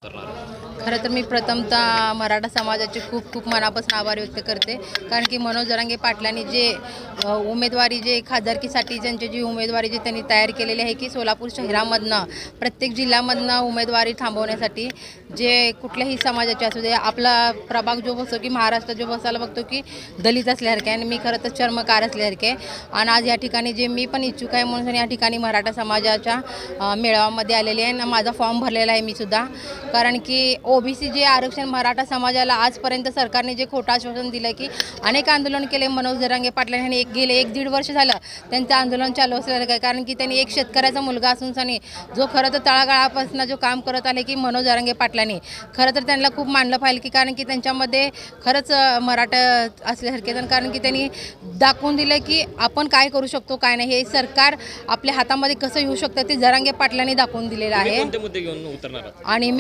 खरं तर मी प्रथमतः मराठा समाजाचे खूप खूप मनापासून आभार व्यक्त करते, कारण की मनोज जरांगे पाटलांनी जे उमेदवारी जे खासदारकीसाठी त्यांची जी उमेदवारी जी त्यांनी तयार केलेली आहे की सोलापूर शहरामधनं प्रत्येक जिल्ह्यामधनं उमेदवारी थांबवण्यासाठी जे कुठल्याही समाजाचे असू दे, आपला प्रभाग जो बसतो की महाराष्ट्र जो बसायला बघतो की दलित असल्यासारखे आणि मी खरं तर चर्मकार असल्यासारखे आणि आज या ठिकाणी जे मी पण इच्छुक आहे म्हणून या ठिकाणी मराठा समाजाच्या मेळाव्यामध्ये आलेले आहे आणि माझा फॉर्म भरलेला आहे मी सुद्धा, कारण की ओबीसी जे आरक्षण मराठा समाजाला आजपर्यंत सरकारने जे खोटं आश्वासन दिलं की अनेक आंदोलन केले मनोज जरांगे पाटलांनी गेले 1-1.5 वर्ष झालं त्यांचं आंदोलन चालू असलेलं काय, कारण की त्यांनी एक शेतकऱ्याचा मुलगा असून सनी जो खरं तर तळागाळापासून जो काम करत आले की मनोज जरांगे पाटलांनी खरं तर त्यांना खूप मानलं पाहिजे की कारण की त्यांच्यामध्ये खरंच मराठा असल्यासारखे, कारण की त्यांनी दाखवून दिलं की आपण काय करू शकतो काय नाही, हे सरकार आपल्या हातामध्ये कसं येऊ शकतं ते जरांगे पाटलांनी दाखवून दिलेलं आहे. कोणते मुद्दे घेऊन उतरणार? आणि